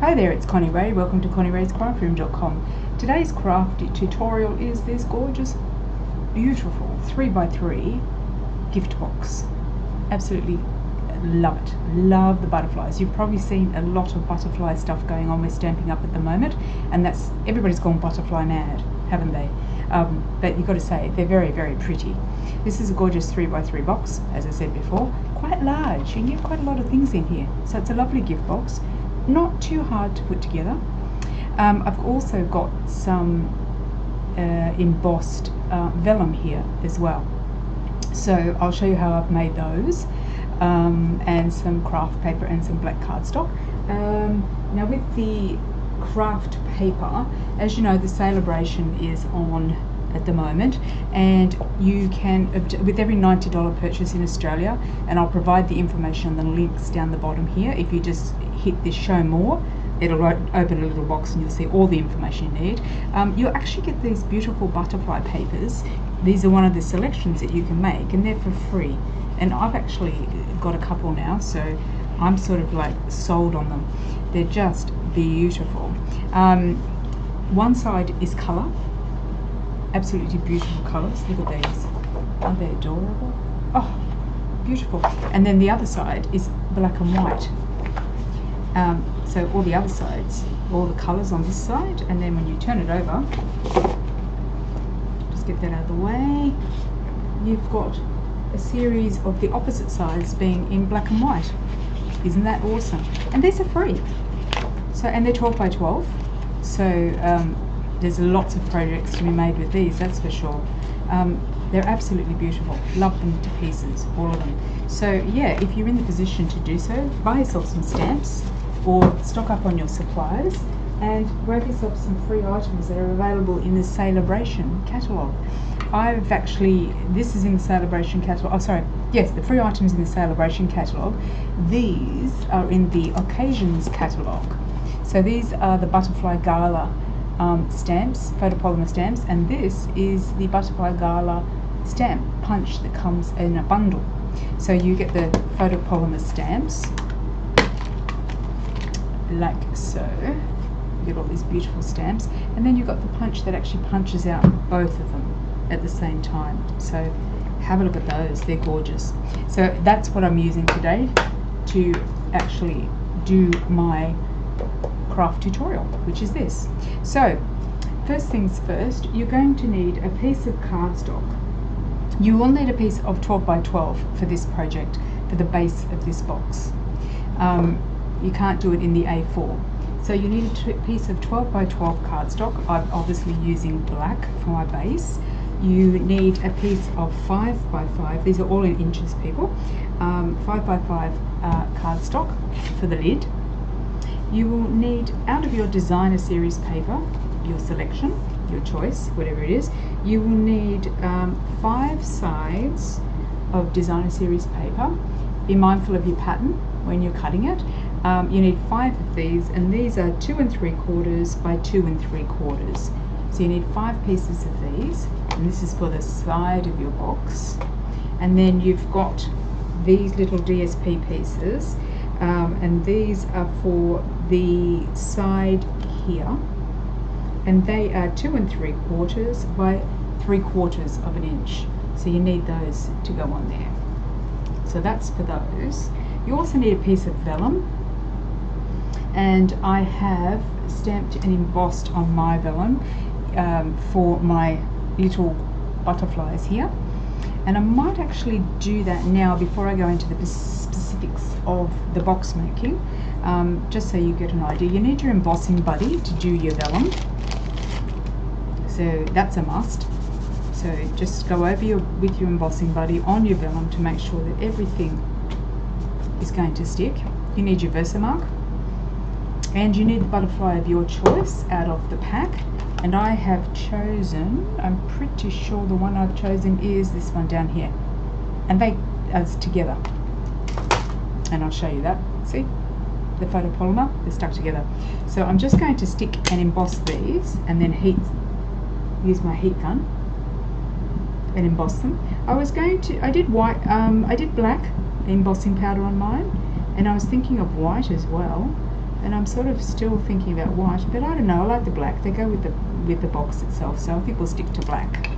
Hi there, it's Connie-Rae. Welcome to ConnieRae'sCraftRoom.com. Today's craft tutorial is this gorgeous, beautiful 3x3 gift box. Absolutely love it. Love the butterflies. You've probably seen a lot of butterfly stuff going on with Stampin' Up at the moment, and that's everybody's gone butterfly mad, haven't they? But you've got to say, they're very, very pretty. This is a gorgeous 3x3 box, as I said before. Quite large. You can get quite a lot of things in here. So it's a lovely gift box. Not too hard to put together. I've also got some embossed vellum here as well. So I'll show you how I've made those, and some craft paper and some black cardstock. Now with the craft paper, as you know, the celebration is on at the moment, and you can, with every $90 purchase in Australia, and I'll provide the information and the links down the bottom here. If you just hit this show more, it'll open a little box and you'll see all the information you need. You'll actually get these beautiful butterfly papers. These are one of the selections that you can make, and they're for free, and I've actually got a couple now, so I'm sort of like sold on them. They're just beautiful. One side is colour, absolutely beautiful colours. Look at these, aren't they adorable? Oh, beautiful. And then the other side is black and white. So all the other sides, all the colours on this side, and then when you turn it over, just get that out of the way, you've got a series of the opposite sides being in black and white. Isn't that awesome? And these are free. So, and they're 12x12. So there's lots of projects to be made with these, that's for sure. They're absolutely beautiful. Love them to pieces, all of them. So yeah, if you're in the position to do so, buy yourself some stamps or stock up on your supplies and grab yourself some free items that are available in the Celebration catalogue. I've actually, this is in the Celebration catalogue, oh sorry, yes, the free items in the Celebration catalogue. These are in the Occasions catalogue. So these are the Butterfly Gala stamps, photopolymer stamps, and this is the Butterfly Gala stamp punch that comes in a bundle. So you get the photopolymer stamps like so. You get all these beautiful stamps, and then you've got the punch that actually punches out both of them at the same time. So have a look at those, they're gorgeous. So that's what I'm using today to actually do my craft tutorial, which is this. So first things first, you're going to need a piece of cardstock. You will need a piece of 12x12 for this project, for the base of this box. You can't do it in the A4. So you need a piece of 12x12 cardstock. I'm obviously using black for my base. You need a piece of 5x5, these are all in inches, people, 5x5 cardstock for the lid. You will need, out of your designer series paper, your selection, your choice, whatever it is, you will need 5 sides of designer series paper. Be mindful of your pattern when you're cutting it. You need 5 of these, and these are 2 3/4 by 2 3/4. So you need 5 pieces of these, and this is for the side of your box. And then you've got these little DSP pieces, and these are for the side here, and they are 2 3/4 by 3/4 of an inch. So you need those to go on there. So that's for those. You also need a piece of vellum, and I have stamped and embossed on my vellum for my little butterflies here, and I might actually do that now before I go into the specifics of the box making, just so you get an idea. You need your embossing buddy to do your vellum, so that's a must. So just go over with your embossing buddy on your vellum to make sure that everything is going to stick. You need your Versamark, and you need the butterfly of your choice out of the pack. And I have chosen, I'm pretty sure the one I've chosen is this one down here, and they are together, and I'll show you that. See, the photopolymer, they're stuck together. So I'm just going to stick and emboss these, and then use my heat gun and emboss them. I did white, I did black embossing powder on mine, and I was thinking of white as well. and I'm sort of still thinking about white, but I don't know, I like the black. They go with the box itself, so I think we'll stick to black.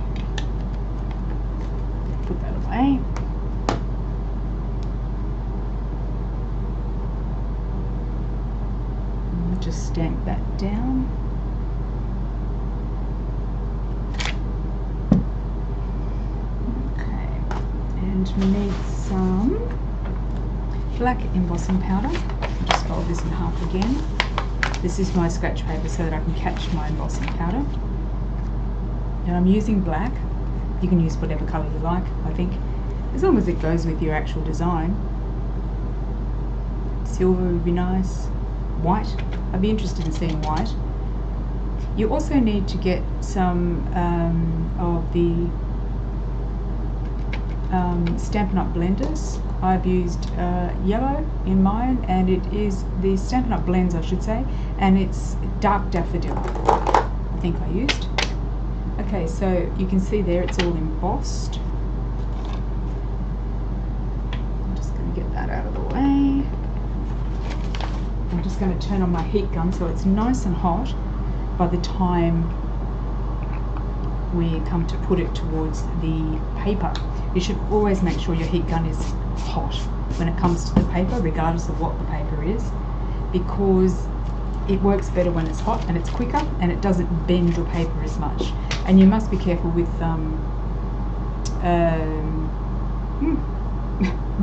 Put that away. And just stamp that down. Okay, and we need some black embossing powder. I'll just fold this in half again. This is my scratch paper so that I can catch my embossing powder. And I'm using black. You can use whatever colour you like, I think, as long as it goes with your actual design. Silver would be nice. White, I'd be interested in seeing white. You also need to get some of the Stampin' Up! Blenders. I've used yellow in mine, and it is the Stampin' Up! Blends, I should say, and it's dark daffodil, I think I used. Okay, so you can see there it's all embossed. I'm just going to get that out of the way. I'm just going to turn on my heat gun so it's nice and hot by the time we come to put it towards the paper. You should always make sure your heat gun is hot when it comes to the paper, regardless of what the paper is, because it works better when it's hot and it's quicker and it doesn't bend your paper as much. And you must be careful with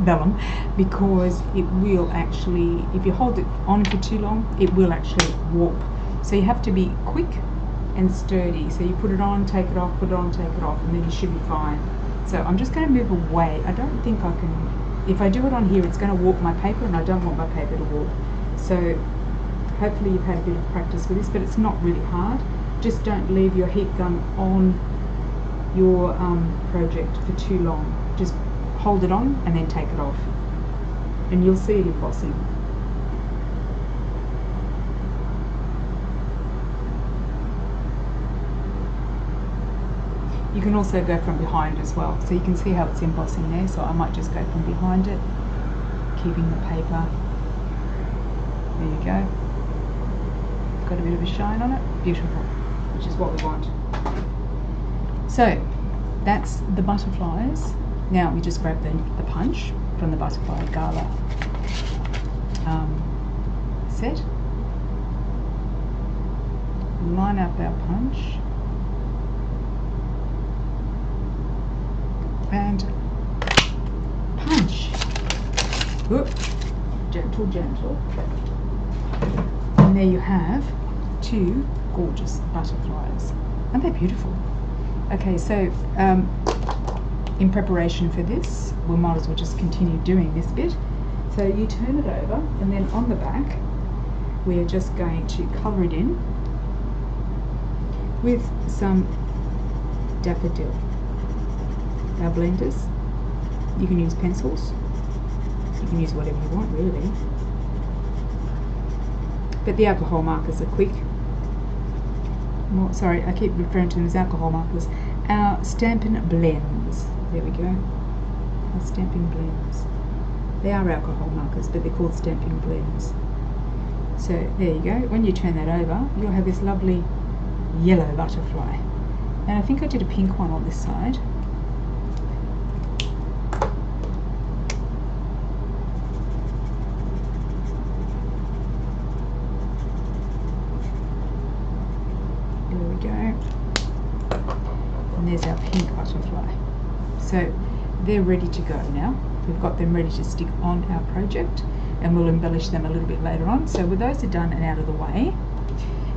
vellum, because it will actually, if you hold it on for too long, it will actually warp. So you have to be quick and sturdy. So you put it on, take it off, put it on, take it off, and then you should be fine. So I'm just going to move away. I don't think I can, if I do it on here, it's going to warp my paper, and I don't want my paper to warp. So hopefully you've had a bit of practice with this, but it's not really hard. Just don't leave your heat gun on your project for too long. Just hold it on and then take it off, and you'll see it embossing. You can also go from behind as well, so you can see how it's embossing there. So I might just go from behind it, keeping the paper. There you go. Got a bit of a shine on it. Beautiful, which is what we want. So that's the butterflies. Now we just grab the punch from the Butterfly Gala set. Line up our punch. And punch. Whoop. Gentle, gentle. And there you have two gorgeous butterflies. Aren't they beautiful? Okay, so in preparation for this, we might as well just continue doing this bit. So you turn it over, and then on the back we are just going to colour it in with some daffodil. Our blenders, you can use pencils, you can use whatever you want really, but the alcohol markers are quick. Well, sorry, I keep referring to them as alcohol markers. Our Stampin' blends, there we go, our Stampin' blends. They are alcohol markers, but they're called Stampin' blends. So there you go. When you turn that over, you'll have this lovely yellow butterfly. And I think I did a pink one on this side. There we go. And there's our pink butterfly. So they're ready to go now. We've got them ready to stick on our project, and we'll embellish them a little bit later on. So with those are done and out of the way,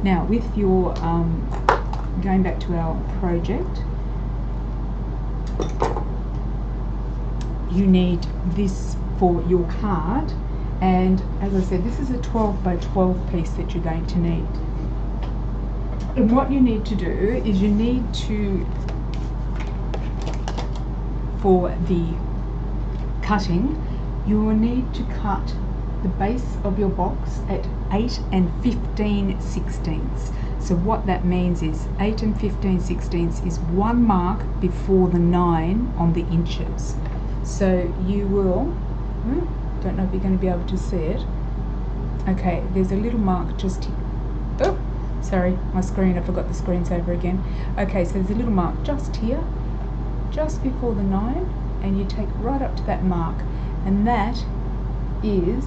now with your going back to our project, you need this for your card, and as I said, this is a 12 by 12 piece that you're going to need. And what you need to do is you need to, for the cutting, you will need to cut the base of your box at 8 15/16. So what that means is 8 15/16 is 1 mark before the 9 on the inches. So you will, don't know if you're going to be able to see it, Okay, there's a little mark just here. Oh, sorry, my screen, I forgot the screensaver again. Okay, so there's a little mark just here, just before the 9, and you take right up to that mark, and that is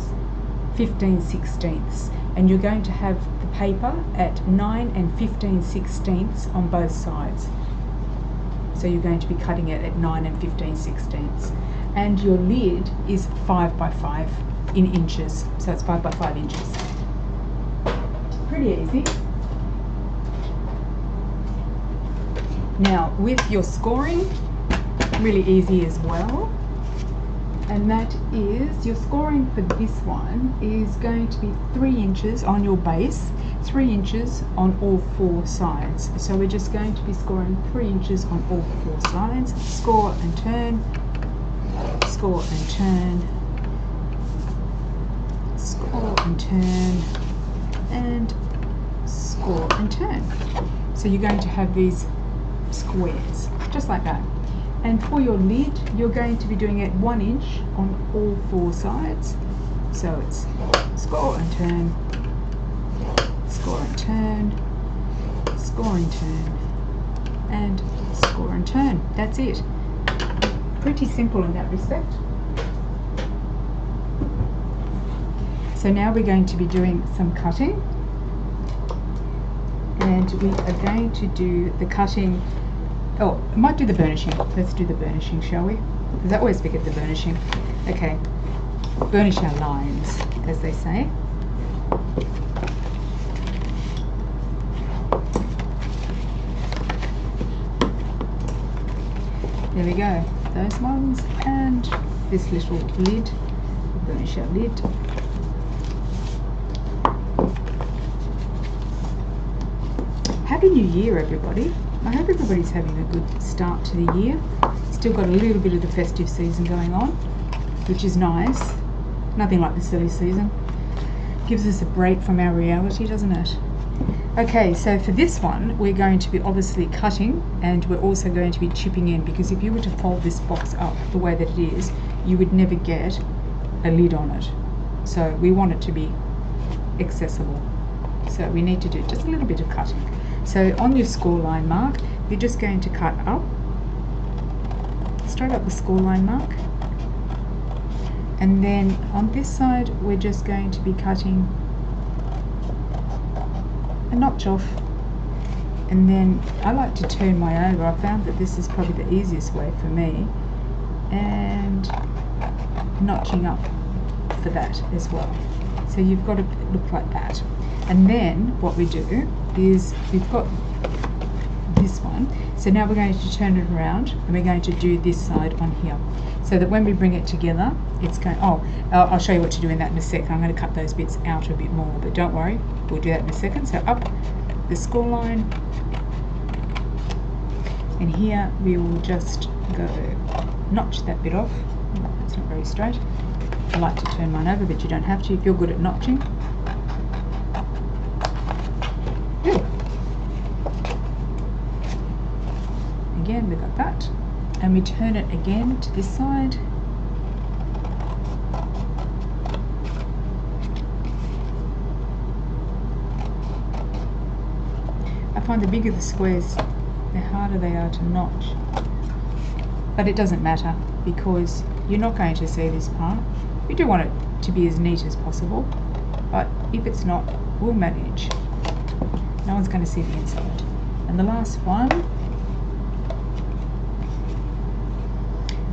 15/16, and you're going to have the paper at 9 and 15/16 on both sides. So you're going to be cutting it at 9 and 15/16, and your lid is 5 by 5 in inches, so it's 5 by 5 inches. Pretty easy. Now with your scoring, really easy as well, and that is, your scoring for this one is going to be 3 inches on your base, 3 inches on all 4 sides. So we're just going to be scoring 3 inches on all 4 sides. Score and turn, score and turn, score and turn, and score and turn. So you're going to have these squares, just like that. And for your lid, you're going to be doing it 1 inch on all 4 sides. So it's score and turn, score and turn, score and turn, and score and turn. That's it. Pretty simple in that respect. So now we're going to be doing some cutting, and we are going to do the cutting. Oh, I might do the burnishing. Let's do the burnishing, shall we? Because I always forget the burnishing. Okay, burnish our lines, as they say. There we go, those ones, and this little lid. We'll burnish our lid. Happy New Year, everybody. I hope everybody's having a good start to the year. Still got a little bit of the festive season going on, which is nice. Nothing like the silly season. Gives us a break from our reality, doesn't it? Okay, so for this one, we're going to be obviously cutting, and we're also going to be chipping in, because if you were to fold this box up the way that it is, you would never get a lid on it. So we want it to be accessible. So we need to do just a little bit of cutting. So on your score line mark, you're just going to cut up, straight up the score line mark, and then on this side we're just going to be cutting a notch off, and then I like to turn my over. I found that this is probably the easiest way for me, and notching up for that as well. So you've got to look like that. And then what we do is, we've got this one, so now we're going to turn it around and we're going to do this side on here, so that when we bring it together, it's going, I'll show you what to do in that in a second. I'm going to cut those bits out a bit more, but don't worry, we'll do that in a second. So up the score line, and here we will just go notch that bit off. It's not very straight. I like to turn mine over, but you don't have to if you're good at notching. Again, we got that, and we turn it again to this side. I find the bigger the squares, the harder they are to notch, but it doesn't matter because you're not going to see this part. We do want it to be as neat as possible, but if it's not, we'll manage. No one's going to see the inside. And the last one,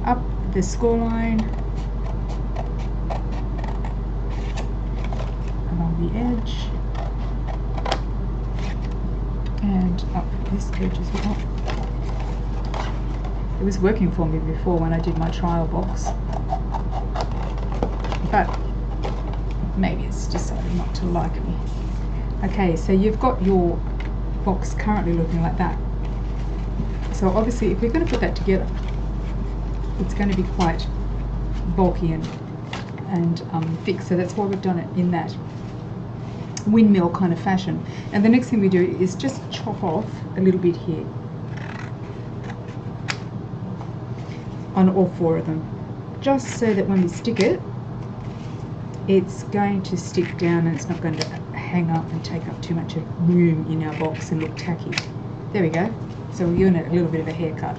up the score line, along the edge, and up this edge as well. It was working for me before when I did my trial box, but maybe it's decided not to like me. Okay, so you've got your box currently looking like that. So obviously if we're going to put that together, it's going to be quite bulky and thick, so that's why we've done it in that windmill kind of fashion. And the next thing we do is just chop off a little bit here on all 4 of them, just so that when we stick it, it's going to stick down and it's not going to hang up and take up too much room in our box and look tacky. There we go. So we're giving it a little bit of a haircut.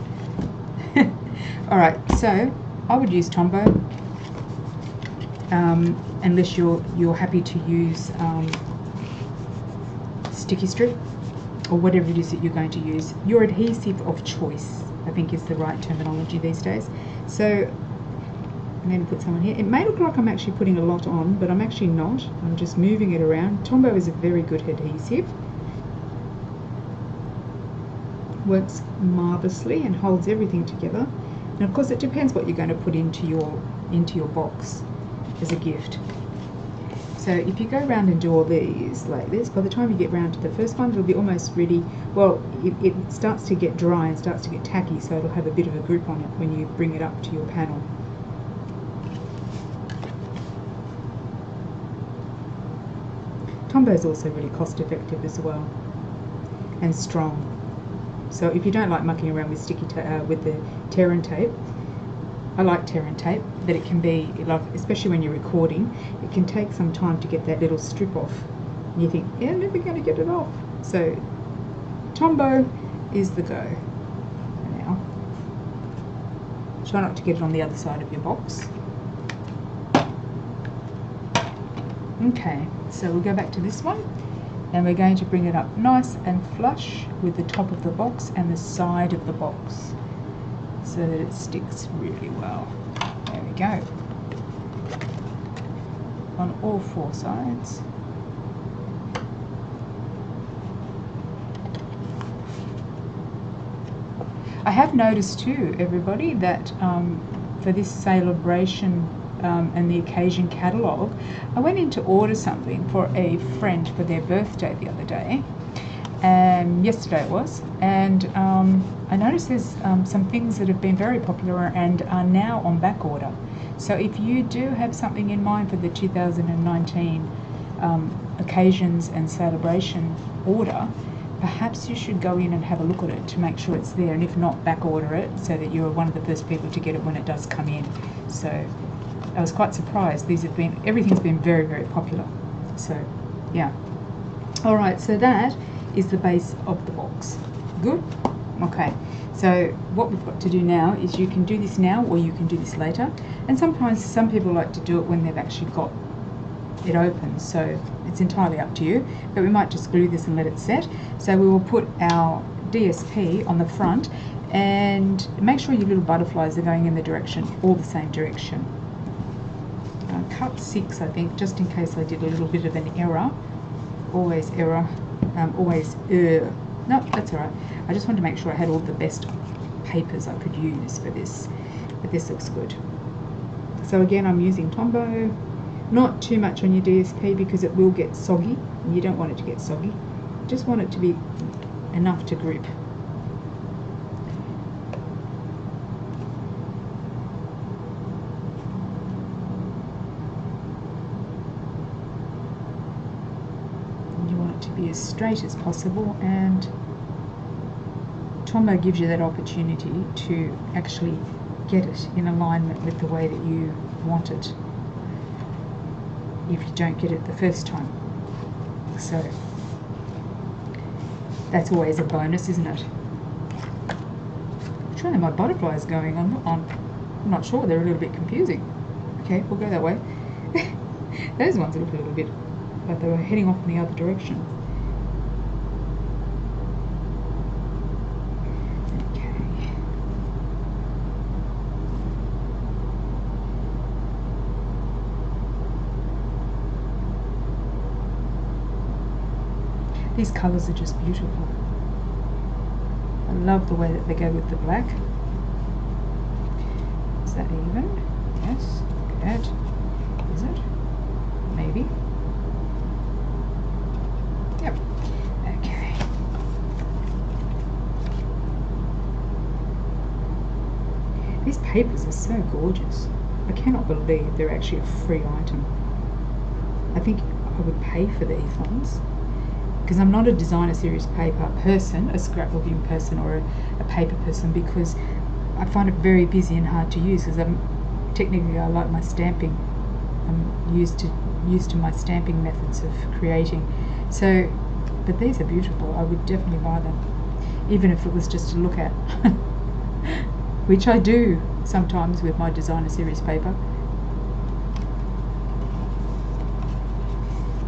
Alright, so I would use Tombow, unless you're happy to use sticky strip or whatever it is that you're going to use. Your adhesive of choice, I think, is the right terminology these days. So I'm going to put some on here. It may look like I'm actually putting a lot on, but I'm actually not. I'm just moving it around. Tombow is a very good adhesive. Works marvelously and holds everything together. And of course it depends what you're going to put into your box as a gift. So if you go around and do all these like this, by the time you get round to the first one, it'll be almost ready. Well, it starts to get dry and starts to get tacky, so it'll have a bit of a grip on it when you bring it up to your panel. Tombow is also really cost effective as well and strong. So if you don't like mucking around with with the tear and tape, I like tear and tape, but it can be, like, especially when you're recording, it can take some time to get that little strip off. And you think, yeah, I'm never going to get it off. So Tombow is the go. Now, try not to get it on the other side of your box. Okay, so we'll go back to this one. And we're going to bring it up nice and flush with the top of the box and the side of the box so that it sticks really well. There we go. On all four sides. I have noticed too, everybody, that for this celebration and the occasion catalogue, I went in to order something for a friend for their birthday the other day, yesterday it was, and I noticed there's some things that have been very popular and are now on back order. So if you do have something in mind for the 2019 occasions and celebration order, perhaps you should go in and have a look at it to make sure it's there, and if not, back order it so that you're one of the first people to get it when it does come in. So I was quite surprised. Everything's been very, very popular. So, yeah. Alright, so that is the base of the box. Good? Okay. So what we've got to do now is you can do this now or you can do this later. And sometimes some people like to do it when they've actually got it open. So it's entirely up to you. But we might just glue this and let it set. So we will put our DSP on the front and make sure your little butterflies are going in the direction, all the same direction. Cut 6, I think, just in case I did a little bit of an error. Always error. Always err. No, that's alright. I just wanted to make sure I had all the best papers I could use for this. But this looks good. So again, I'm using Tombow. Not too much on your DSP because it will get soggy. And you don't want it to get soggy. Just want it to be enough to grip. To be as straight as possible, and Tombow gives you that opportunity to actually get it in alignment with the way that you want it if you don't get it the first time. So that's always a bonus, isn't it? I'm trying to my butterflies going on. I'm not sure, they're a little bit confusing. Okay, we'll go that way. Those ones look a little bit like they were heading off in the other direction. Okay. These colours are just beautiful. I love the way that they go with the black. Is that even? Yes. Good. Is it? Maybe. Yep. Okay. These papers are so gorgeous. I cannot believe they're actually a free item. I think I would pay for these ones because I'm not a designer series paper person, a scrapbooking person or a paper person, because I find it very busy and hard to use because technically I like my stamping I'm used to my stamping methods of creating. So, but these are beautiful. I would definitely buy them, even if it was just to look at, which I do sometimes with my designer series paper.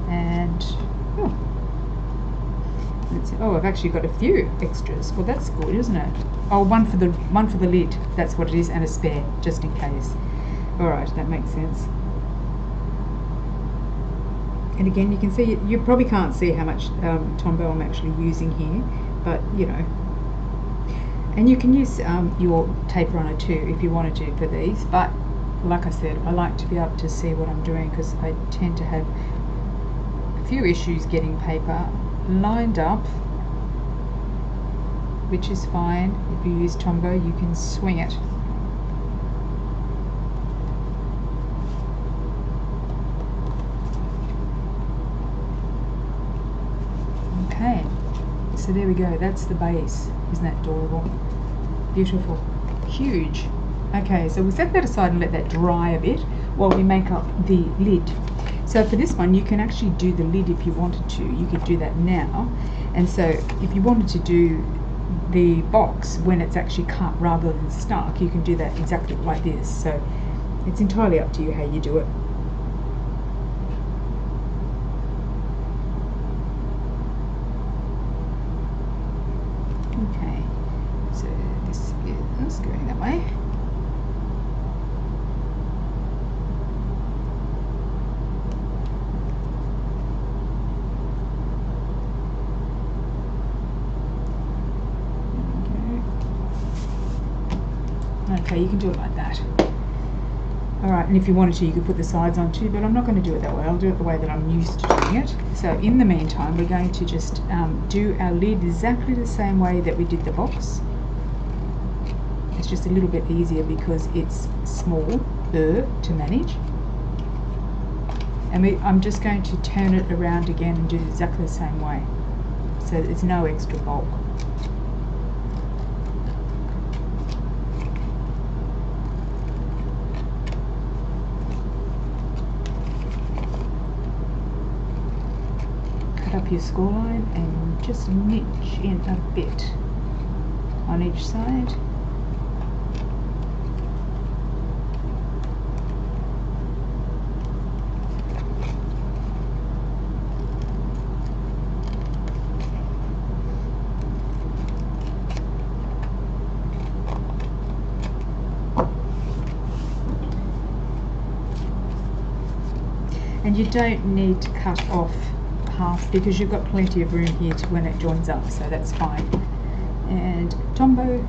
And let's see. Oh, I've actually got a few extras. Well, that's good, isn't it? Oh, one for the lid. That's what it is, and a spare just in case. All right, that makes sense. And again, you can see, you probably can't see how much Tombow I'm actually using here, but you know. And you can use your tape runner too if you wanted to for these, but like I said, I like to be able to see what I'm doing because I tend to have a few issues getting paper lined up, which is fine. If you use Tombow, you can swing it. Okay, so there we go, that's the base. Isn't that adorable? Beautiful. Huge. Okay, so we'll set that aside and let that dry a bit while we make up the lid. So for this one, you can actually do the lid if you wanted to. You could do that now. And so if you wanted to do the box when it's actually cut rather than stuck, you can do that exactly like this. So it's entirely up to you how you do it. Okay, so this is going that way. Okay, you can do it like that. Alright, and if you wanted to, you could put the sides on too, but I'm not going to do it that way. I'll do it the way that I'm used to doing it. So in the meantime, we're going to just do our lid exactly the same way that we did the box. It's just a little bit easier because it's smaller to manage. And I'm just going to turn it around again and do it exactly the same way. So there's no extra bulk. Up your score line and just niche in a bit on each side. And you don't need to cut off half because you've got plenty of room here to when it joins up, so that's fine. And Tombow.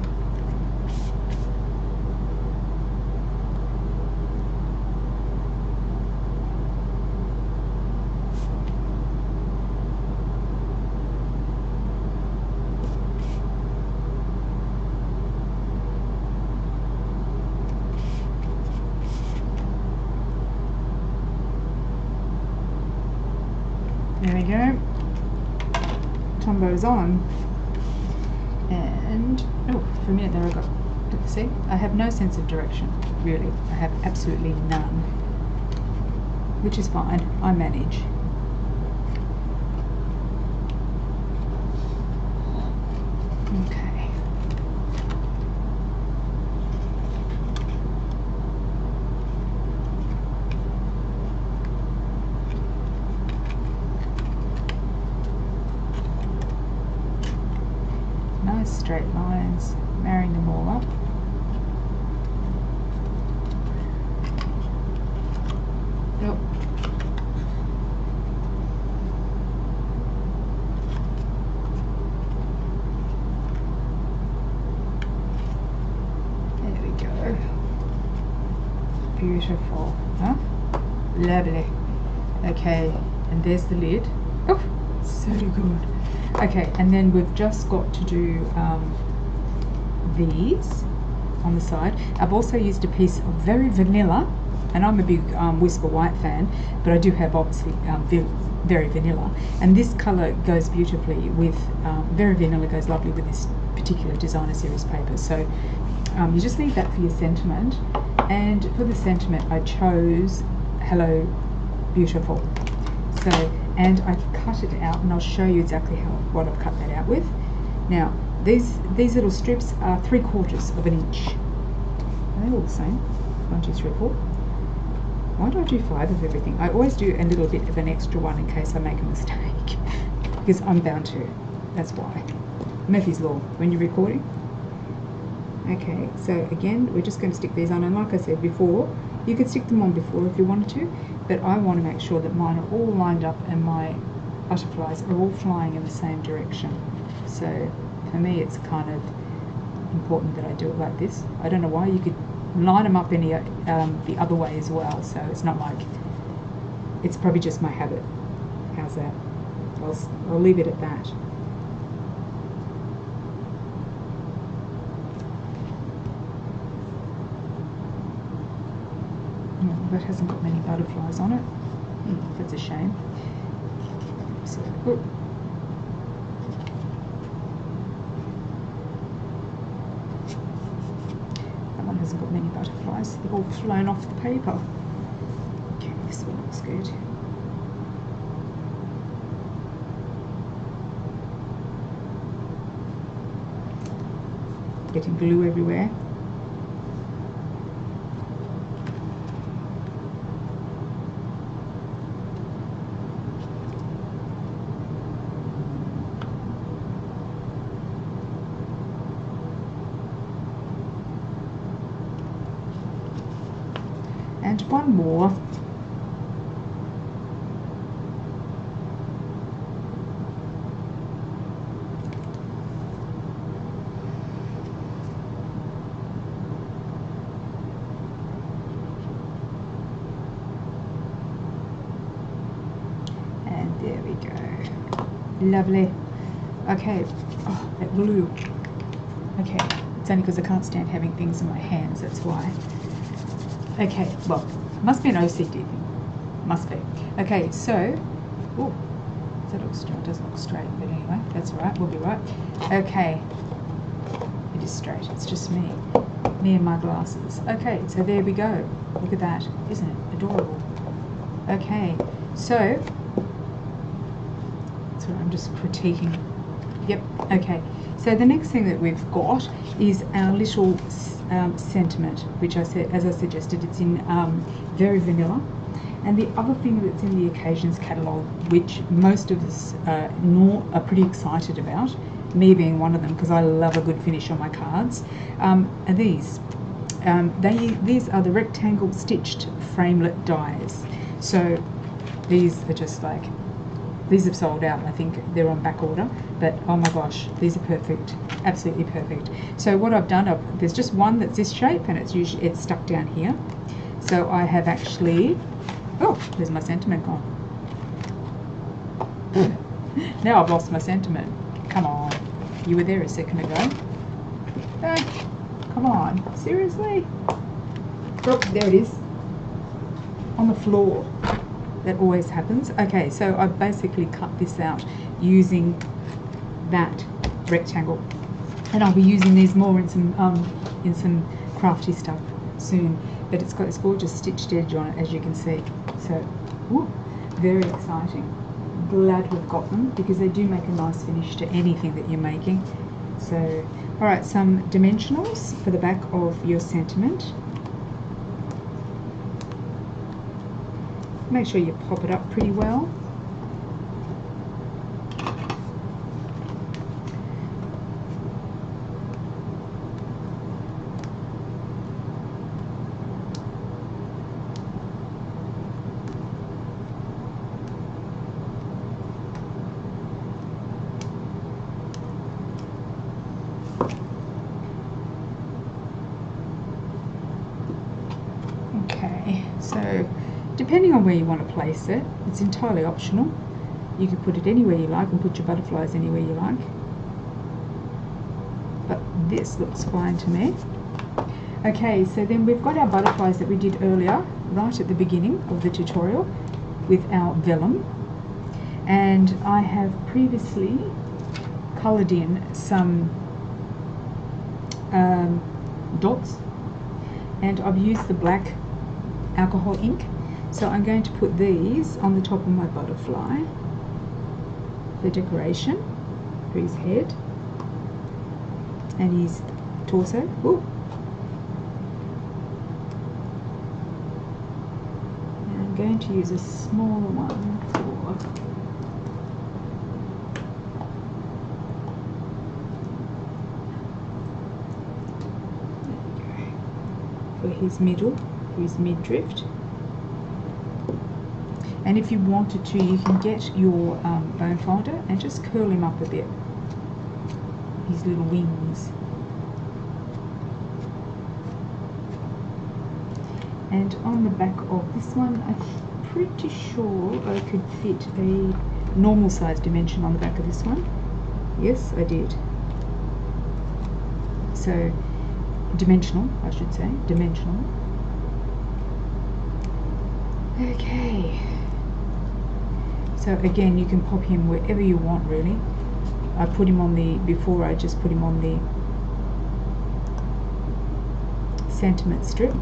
There we go. Tombow's on. And oh, for a minute there I got, see, I have no sense of direction, really. I have absolutely none, which is fine. I manage. Okay. Nice straight lines, marrying them all up. Yep. There we go. Beautiful, huh? Lovely. Okay, and there's the lid. Oh, so good. Okay, and then we've just got to do these on the side. I've also used a piece of very vanilla, and I'm a big Whisper White fan, but I do have obviously very vanilla, and this colour goes beautifully with very vanilla, goes lovely with this particular designer series paper. So you just need that for your sentiment, and for the sentiment I chose Hello Beautiful. So, and I cut it out, and I'll show you exactly what I've cut that out with. Now, these little strips are 3/4 of an inch. Are they all the same? 1, 2, 3, 4. Why do I do 5 of everything? I always do a little bit of an extra one in case I make a mistake, because I'm bound to. That's why. Murphy's Law when you're recording. Okay, so again, we're just going to stick these on, and like I said before, you could stick them on before if you wanted to, but I want to make sure that mine are all lined up and my butterflies are all flying in the same direction. So for me, it's kind of important that I do it like this. I don't know why. You could line them up the other way as well, so it's not like, it's probably just my habit. How's that? I'll leave it at that. That hasn't got many butterflies on it. That's a shame. So, that one hasn't got many butterflies. They've all flown off the paper. Okay, this one looks good. Getting glue everywhere. And one more. And there we go. Lovely. Okay. Oh, that glue. Okay. It's only because I can't stand having things in my hands, that's why. Okay, well, must be an OCD thing. Must be. Okay, so, oh, does that look straight? It doesn't look straight, but anyway, that's all right. We'll be right. Okay, it is straight. It's just me and my glasses. Okay, so there we go. Look at that. Isn't it adorable? Okay, so, sorry, I'm just critiquing. Yep, okay. So the next thing that we've got is our little sentiment, which I said, as I suggested, it's in very vanilla. And the other thing that's in the occasions catalogue, which most of us are pretty excited about, me being one of them, because I love a good finish on my cards, are these. These are the rectangle stitched framelit dies. So these are just like, these have sold out. I think they're on back order, but oh my gosh, these are perfect, absolutely perfect. So what I've done, there's just one that's this shape, and it's stuck down here. So I have actually, oh, there's my sentiment gone. Now I've lost my sentiment. Come on, you were there a second ago. Come on, seriously? Oh, there it is, on the floor. That always happens. Okay, so I've basically cut this out using that rectangle, and I'll be using these more in some crafty stuff soon. But it's got this gorgeous stitched edge on it, as you can see. So, whoop, very exciting. Glad we've got them, because they do make a nice finish to anything that you're making. So, all right, some dimensionals for the back of your sentiment. Make sure you pop it up pretty well. Okay, so depending on where you want to place it, it's entirely optional. You can put it anywhere you like and put your butterflies anywhere you like. But this looks fine to me. Okay, so then we've got our butterflies that we did earlier, right at the beginning of the tutorial, with our vellum. And I have previously coloured in some dots, and I've used the black alcohol ink So I'm going to put these on the top of my butterfly for decoration, for his head and his torso. Ooh. And I'm going to use a smaller one for his middle, for his midriff. And if you wanted to, you can get your bone folder and just curl him up a bit, his little wings. And on the back of this one, I'm pretty sure I could fit a normal size dimension on the back of this one. Yes, I did. So, dimensional, I should say, dimensional. Okay. So again, you can pop him wherever you want, really. I put him on the, before I just put him on the sentiment strip.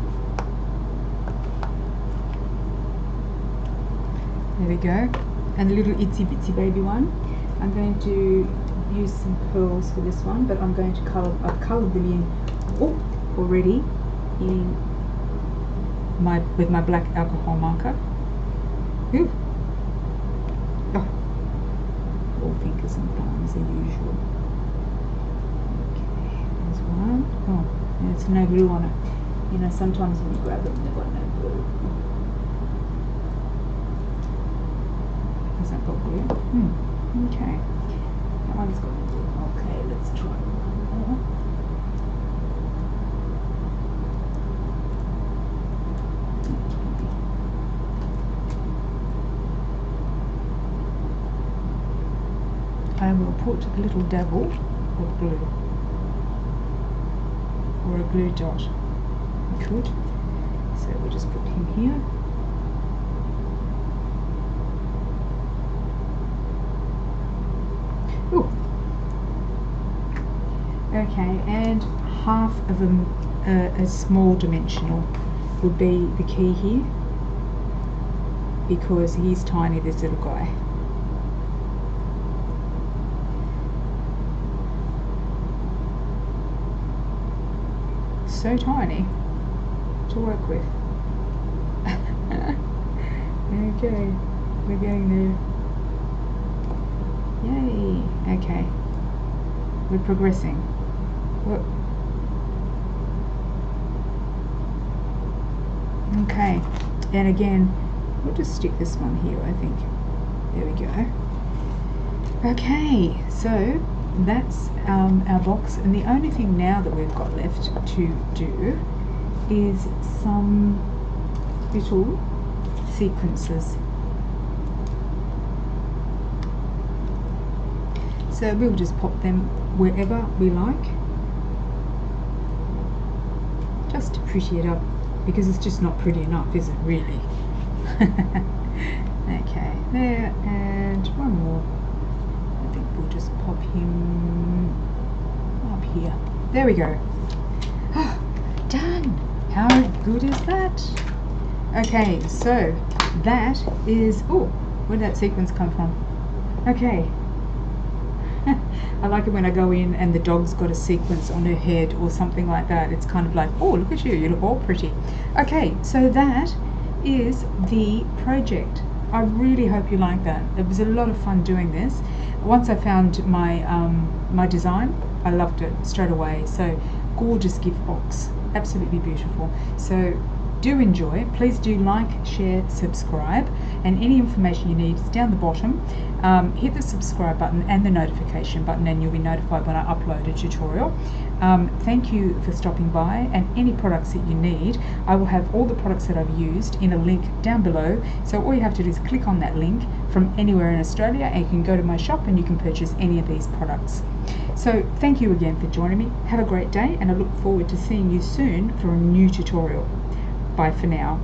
There we go. And the little itsy bitsy baby one, I'm going to use some pearls for this one, but I'm going to colour, I've coloured them in already in with my black alcohol marker. Ooh. Oh, all thinkers and thumbs as usual. Okay, there's one. Oh, there's no glue on it. You know, sometimes when you grab it, they've got no glue. Has that got glue? Okay. That one's got glue. Okay, let's try one more. I will put a little dabble of glue, or a glue dot. We could. So we'll just put him here. Ooh. Okay, and half of a small dimensional would be the key here, because he's tiny, this little guy. So tiny to work with. Okay, we're getting there. Yay! Okay, we're progressing. Whoa. Okay, and again, we'll just stick this one here, I think. There we go. Okay, so that's our box, and the only thing now that we've got left to do is some little sequences. So we'll just pop them wherever we like, just to pretty it up, because it's just not pretty enough, is it really? Okay, there, and one more. I think we'll just pop him up here. There we go. Oh, done! How good is that? Okay, so that is, oh, where did that sequence come from? Okay. I like it when I go in and the dog's got a sequence on her head or something like that. It's kind of like, oh, look at you, you look all pretty. Okay, so that is the project. I really hope you like that. It was a lot of fun doing this. Once I found my my design, I loved it straight away. So gorgeous gift box, absolutely beautiful. So do enjoy. Please do like, share, subscribe, and any information you need is down the bottom. Hit the subscribe button and the notification button, and you'll be notified when I upload a tutorial. Thank you for stopping by, and any products that you need, I will have all the products that I've used in a link down below. So all you have to do is click on that link from anywhere in Australia, and you can go to my shop and you can purchase any of these products. So thank you again for joining me. Have a great day, and I look forward to seeing you soon for a new tutorial. Bye for now.